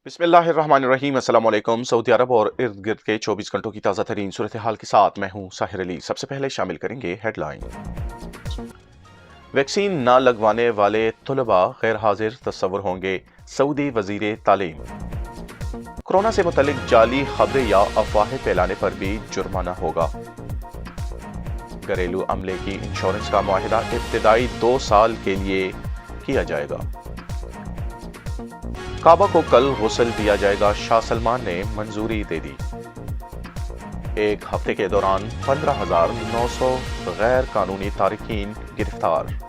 بسم اللہ الرحمن الرحیم۔ السلام علیکم۔ سعودی عرب اور ارد گرد کے 24 گھنٹوں کی تازہ ترین صورتحال کے ساتھ میں ہوں ساحر علی۔ سب سے پہلے شامل کریں گے ہیڈ لائن۔ ویکسین نہ لگوانے والے طلباء غیر حاضر تصور ہوں گے، سعودی وزیر تعلیم۔ کورونا سے متعلق جعلی خبریں یا افواہیں پھیلانے پر بھی جرمانہ ہوگا۔ گھریلو عملے کی انشورنس کا معاہدہ ابتدائی 2 سال کے لیے کیا جائے گا۔ کعبہ کو کل غسل دیا جائے گا، شاہ سلمان نے منظوری دے دی۔ ایک ہفتے کے دوران 15,900 غیر قانونی تارکین گرفتار۔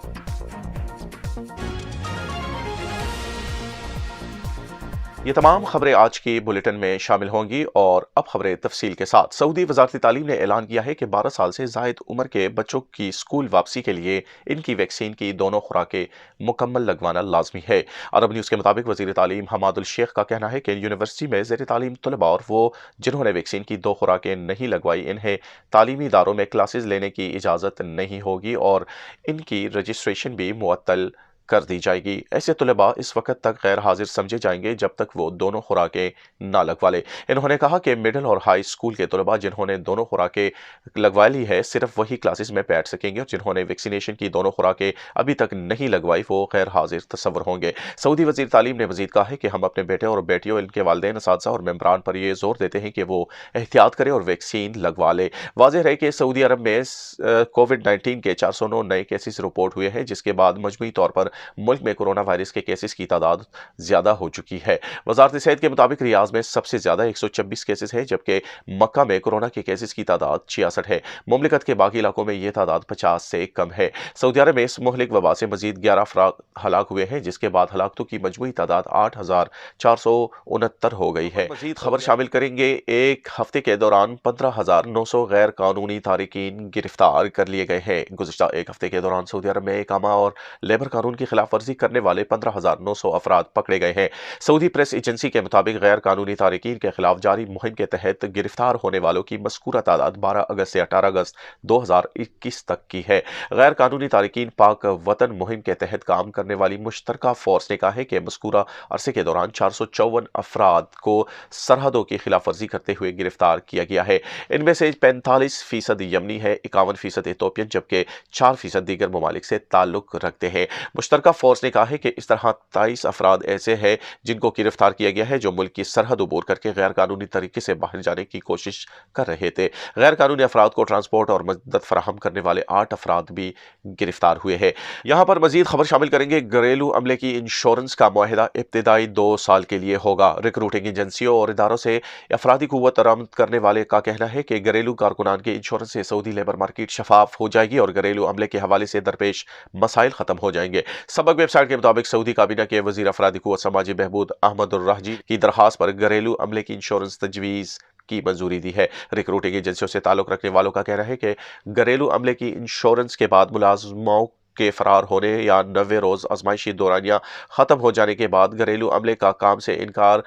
یہ تمام خبریں آج کی بلیٹن میں شامل ہوں گی، اور اب خبریں تفصیل کے ساتھ۔ سعودی وزارت تعلیم نے اعلان کیا ہے کہ 12 سال سے زائد عمر کے بچوں کی اسکول واپسی کے لیے ان کی ویکسین کی دونوں خوراکیں مکمل لگوانا لازمی ہے۔ عرب نیوز کے مطابق وزیر تعلیم حماد الشیخ کا کہنا ہے کہ یونیورسٹی میں زیر تعلیم طلباء اور وہ جنہوں نے ویکسین کی 2 خوراکیں نہیں لگوائی، انہیں تعلیمی اداروں میں کلاسز لینے کی اجازت نہیں ہوگی اور ان کی رجسٹریشن بھی معطل کر دی جائے گی۔ ایسے طلباء اس وقت تک غیر حاضر سمجھے جائیں گے جب تک وہ دونوں خوراکیں نہ لگوا لیں۔ انہوں نے کہا کہ مڈل اور ہائی اسکول کے طلباء جنہوں نے دونوں خوراکیں لگوا لی ہے صرف وہی کلاسز میں بیٹھ سکیں گے، اور جنہوں نے ویکسینیشن کی دونوں خوراکیں ابھی تک نہیں لگوائی وہ غیر حاضر تصور ہوں گے۔ سعودی وزیر تعلیم نے مزید کہا ہے کہ ہم اپنے بیٹے اور بیٹیوں، ان کے والدین، اساتذہ اور ممبران پر یہ زور دیتے ہیں کہ وہ احتیاط کریں اور ویکسین لگوا لیں۔ واضح ہے کہ سعودی عرب میں کووڈ-19 کے 409 نئے کیسز رپورٹ ہوئے ہیں، جس کے بعد مجموعی طور پر ملک میں کورونا وائرس کے کیسز کی تعداد زیادہ ہو چکی ہے۔ وزارت صحت کے مطابق ریاض میں سب سے زیادہ 126 کیسز ہیں، جبکہ مکہ میں کورونا کے کیسز کی تعداد 66 ہے۔ مملکت کے باقی علاقوں میں یہ تعداد 50 سے کم ہے۔ سعودی عرب میں اس مہلک وبا سے مزید 11 افراد ہلاک ہوئے ہیں، جس کے بعد ہلاکتوں کی مجموعی تعداد 8,469 ہو گئی ہے۔ مزید خبر شامل کریں گے۔ ایک ہفتے کے دوران 15,900 غیر قانونی تارکین گرفتار کر لیے گئے ہیں۔ گزشتہ ایک ہفتے کے دوران سعودی عرب میں اقامہ اور لیبر قانون کی خلاف ورزی کرنے والے 15,900 افراد پکڑے گئے ہیں۔ سعودی پریس ایجنسی کے مطابق غیر قانونی تارکین کے خلاف جاری مہم کے تحت گرفتار ہونے والوں کی مذکورہ تعداد 12 اگست سے 18 اگست 2021 تک کی ہے۔ غیر قانونی تارکین پاک وطن مہم کے تحت کام کرنے والی مشترکہ فورس نے کہا ہے کہ مذکورہ عرصے کے دوران 454 افراد کو سرحدوں کی خلاف ورزی کرتے ہوئے گرفتار کیا گیا ہے۔ ان میں سے 45% یمنی ہے، 51% ایتھوپین، جبکہ 4% دیگر ممالک سے تعلق رکھتے ہیں۔ مشترکہ فورس نے کہا ہے کہ اس طرح 23 افراد ایسے ہیں جن کو گرفتار کیا گیا ہے جو ملک کی سرحد عبور کر کے غیر قانونی طریقے سے باہر جانے کی کوشش کر رہے تھے۔ غیر قانونی افراد کو ٹرانسپورٹ اور مدد فراہم کرنے والے 8 افراد بھی گرفتار ہوئے ہیں۔ یہاں پر مزید خبر شامل کریں گے۔ گھریلو عملے کی انشورنس کا معاہدہ ابتدائی 2 سال کے لیے ہوگا۔ ریکروٹنگ ایجنسیوں اور اداروں سے افرادی قوت درآمد کرنے والے کا کہنا ہے کہ گھریلو کارکنان کے انشورنس سے سعودی لیبر مارکیٹ شفاف ہو جائے گی اور گھریلو عملے کے حوالے سے درپیش مسائل ختم ہو جائیں گے۔ سبق ویب سائٹ کے مطابق سعودی کابینہ کے وزیر افرادی قوت سماجی بہبود احمد الرحجی کی درخواست پر گھریلو عملے کی انشورنس تجویز کی منظوری دی ہے۔ ریکروٹنگ ایجنسیوں سے تعلق رکھنے والوں کا کہنا ہے کہ گھریلو عملے کی انشورنس کے بعد ملازموں کے فرار ہونے یا 90 روز آزمائشی دورانیہ ختم ہو جانے کے بعد گھریلو عملے کا کام سے انکار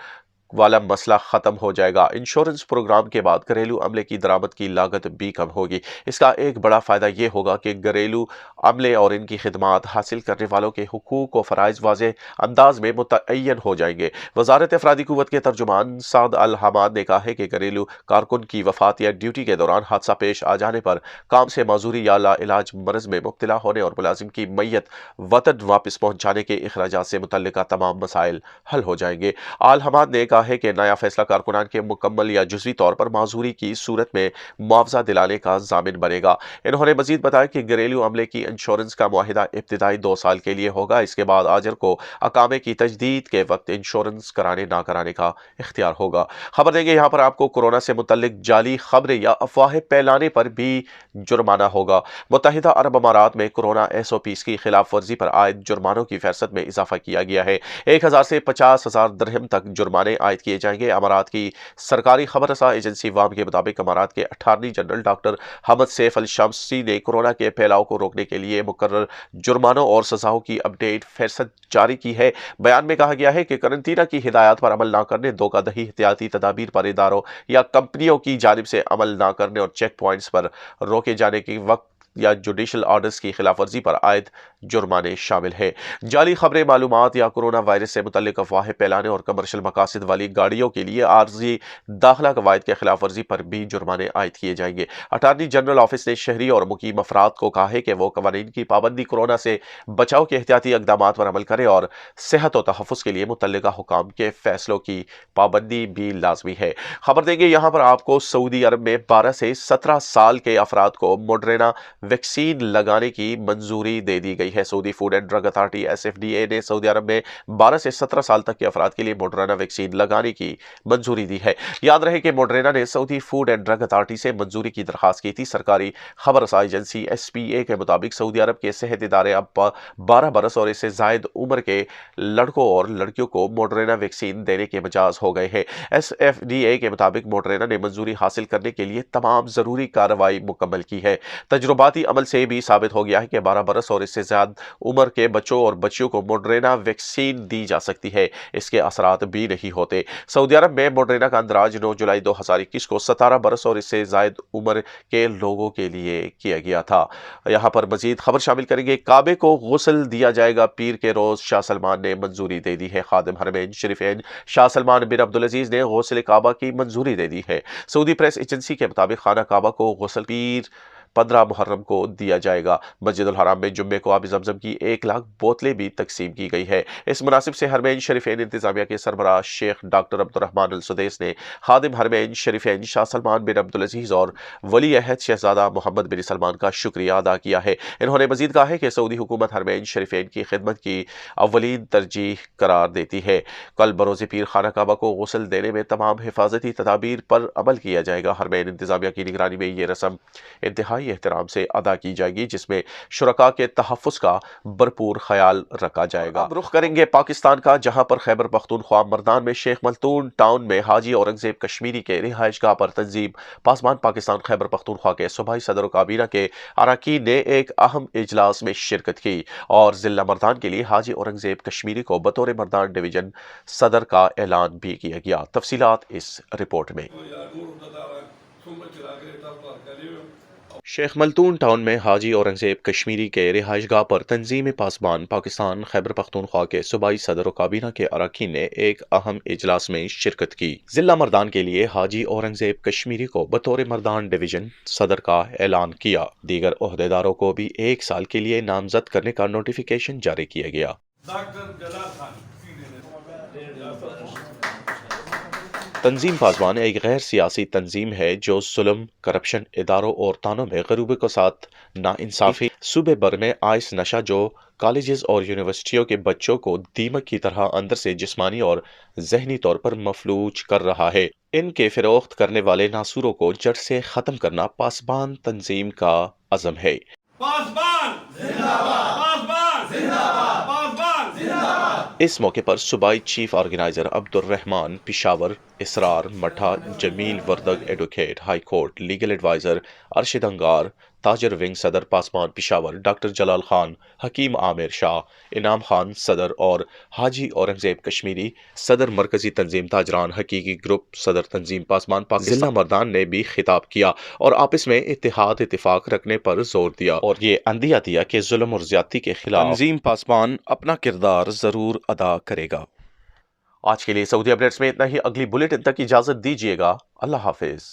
والا مسئلہ ختم ہو جائے گا۔ انشورنس پروگرام کے بعد گھریلو عملے کی درآمد کی لاگت بھی کم ہوگی۔ اس کا ایک بڑا فائدہ یہ ہوگا کہ گھریلو عملے اور ان کی خدمات حاصل کرنے والوں کے حقوق و فرائض واضح انداز میں متعین ہو جائیں گے۔ وزارت افرادی قوت کے ترجمان سعد الحماد نے کہا ہے کہ گھریلو کارکن کی وفات یا ڈیوٹی کے دوران حادثہ پیش آ جانے پر کام سے معذوری یا لاعلاج مرض میں مبتلا ہونے اور ملازم کی میت وطن واپس پہنچانے کے اخراجات سے متعلقہ تمام مسائل حل ہو جائیں گے۔ آل حماد نے کہا ہے کہ نیا فیصلہ کارکنان کے مکمل یا جزوی طور پر معذوری کی صورت میں معاوضہ دلانے کا ضامن بنے گا۔ انہوں نے مزید بتایا کہ گھریلو عملے کی انشورنس کا معاہدہ ابتدائی 2 سال کے لیے ہوگا۔ اس کے بعد آجر کو اقامے کی تجدید کے وقت انشورنس کرانے نہ کرانے کا اختیار ہوگا۔ خبر دیں گے یہاں پر آپ کو کورونا سے متعلق جعلی خبریں یا افواہیں پھیلانے پر بھی جرمانہ ہوگا۔ متحدہ عرب امارات میں کورونا SOPs کی خلاف ورزی پر عائد جرمانوں کی فہرست میں اضافہ کیا گیا ہے۔ 1,000 سے 50,000 درہم تک جرمانے عائد کیے جائیں گے۔ امارات کی سرکاری خبر رساں ایجنسی وام کے مطابق امارات کے اٹارنی جنرل ڈاکٹر حمد سیف الشمسی نے کورونا کے پھیلاؤ کو روکنے کے لیے مقرر جرمانوں اور سزاؤں کی اپ ڈیٹ فہرست جاری کی ہے۔ بیان میں کہا گیا ہے کہ قرنطینہ کی ہدایات پر عمل نہ کرنے، دھوکہ دہی، احتیاطی تدابیر پر اداروں یا کمپنیوں کی جانب سے عمل نہ کرنے اور چیک پوائنٹس پر روکے جانے کے وقت یا جوڈیشل آرڈرز کی خلاف ورزی پر عائد جرمانے شامل ہیں۔ جعلی خبریں، معلومات یا کورونا وائرس سے متعلق افواہیں پھیلانے اور کمرشل مقاصد والی گاڑیوں کے لیے عارضی داخلہ قواعد کی خلاف ورزی پر بھی جرمانے عائد کیے جائیں گے۔ اٹارنی جنرل آفس نے شہری اور مقیم افراد کو کہا ہے کہ وہ قوانین کی پابندی، کورونا سے بچاؤ کے احتیاطی اقدامات پر عمل کریں اور صحت و تحفظ کے لیے متعلقہ حکام کے فیصلوں کی پابندی بھی لازمی ہے۔ خبر دیں گے یہاں پر آپ کو، سعودی عرب میں 12 سے 17 سال کے افراد کو موڈرنا ویکسین لگانے کی منظوری دے دی گئی ہے۔ Saudi food and drug authority SFDA نے سعودی عرب میں 12 سے 17 سال تک کے افراد کے لیے موڈرنا ویکسین لگانے کی منظوری دی ہے۔ یاد رہے کہ موڈرنا نے سعودی فوڈ اینڈ ڈرگ اتھارٹی سے منظوری کی درخواست کی تھی۔ سرکاری خبر رساں ایجنسی SPA کے مطابق سعودی عرب کے صحت ادارے اب 12 برس اور اس سے زائد عمر کے لڑکوں اور لڑکیوں کو موڈرنا ویکسین دینے کے مجاز ہو گئے ہیں۔ SFDA کے مطابق موڈرنا نے منظوری حاصل کرنے کے لیے تمام ضروری کارروائی مکمل کی ہے۔ تجرباتی عمل سے بھی ثابت ہو گیا ہے کہ 12 برس اور اس سے زیادہ عمر کے بچوں اور بچیوں کو موڈرنا ویکسین دی جا سکتی ہے، اس کے اثرات بھی نہیں ہوتے۔ سعودی عرب میں موڈرنا کا اندراج 9 جولائی 2021 کو 17 برس اور اس سے زائد عمر کے لوگوں کے لیے کیا گیا تھا۔ یہاں پر مزید خبر شامل کریں گے، کعبے کو غسل دیا جائے گا پیر کے روز، شاہ سلمان نے منظوری دے دی ہے۔ خادم حرمین شریفین شاہ سلمان بن عبدالعزیز نے غسل کعبہ کی منظوری دے دی ہے۔ سعودی پریس ایجنسی کے مطابق خانہ کعبہ کو غسل پیر 15 محرم کو دیا جائے گا۔ مسجد الحرام میں جمعے کو آب زمزم کی 1 لاکھ بوتلیں بھی تقسیم کی گئی ہے۔ اس مناسب سے حرمین شریفین انتظامیہ کے سربراہ شیخ ڈاکٹر عبدالرحمن السدیس نے خادم حرمین شریفین شاہ سلمان بن عبدالعزیز اور ولی عہد شہزادہ محمد بن سلمان کا شکریہ ادا کیا ہے۔ انہوں نے مزید کہا ہے کہ سعودی حکومت حرمین شریفین کی خدمت کی اولین ترجیح قرار دیتی ہے۔ کل بروز پیر خانہ کعبہ کو غسل دینے میں تمام حفاظتی تدابیر پر عمل کیا جائے گا۔ حرمین انتظامیہ کی نگرانی میں یہ رسم انتہائی احترام سے ادا کی جائے گی، جس میں شرکاء کے تحفظ کا بھرپور خیال رکھا جائے گا۔ اب رخ کریں گے پاکستان کا، جہاں پر خیبر پختونخوا مردان میں شیخ ملتون ٹاؤن میں حاجی اورنگزیب کشمیری کے رہائش گاہ پر تنظیم پاسبان پاکستان خیبر پختونخوا کے صوبائی صدر و کابینہ کے اراکین نے ایک اہم اجلاس میں شرکت کی اور ضلع مردان کے لیے حاجی اورنگزیب کشمیری کو بطور مردان ڈویژن صدر کا اعلان بھی کیا گیا۔ تفصیلات اس رپورٹ میں۔ شیخ ملتون ٹاؤن میں حاجی اورنگزیب کشمیری کے رہائش گاہ پر تنظیم پاسبان پاکستان خیبر پختونخوا کے صوبائی صدر و کابینہ کے اراکین نے ایک اہم اجلاس میں شرکت کی۔ ضلع مردان کے لیے حاجی اورنگزیب کشمیری کو بطور مردان ڈویژن صدر کا اعلان کیا۔ دیگر عہدیداروں کو بھی 1 سال کے لیے نامزد کرنے کا نوٹیفیکیشن جاری کیا گیا۔ تنظیم پاسبان ایک غیر سیاسی تنظیم ہے جو ظلم، کرپشن، اداروں اور تانوں میں غروبے کے ساتھ ناانصافی، صوبے بھر میں آئس نشہ جو کالجز اور یونیورسٹیوں کے بچوں کو دیمک کی طرح اندر سے جسمانی اور ذہنی طور پر مفلوج کر رہا ہے۔ ان کے فروخت کرنے والے ناسوروں کو جڑ سے ختم کرنا پاسبان تنظیم کا عزم ہے۔ پاسبان زندہ باد! پاسبان زندہ باد! پاسبان زندہ باد! اس موقع پر صوبائی chief organiser Abdul Rahman Peshawar, Israr Mittha, Jamil Wardag advocate, high court legal adviser Arshad Angar, تاجر ونگ صدر پاسبان پشاور، ڈاکٹر جلال خان، حکیم عامر شاہ، انعام خان صدر اور حاجی اورنگزیب کشمیری صدر مرکزی تنظیم تاجران حقیقی گروپ صدر تنظیم پاسبان پاکستان ضلع مردان نے بھی خطاب کیا اور آپس میں اتحاد اتفاق رکھنے پر زور دیا اور یہ عندیہ دیا کہ ظلم اور زیادتی کے خلاف تنظیم پاسبان اپنا کردار ضرور ادا کرے گا۔ آج کے لیے سعودی اپڈیٹس میں اتنا ہی۔ اگلی بلیٹن تک اجازت دیجیے گا۔ اللہ حافظ۔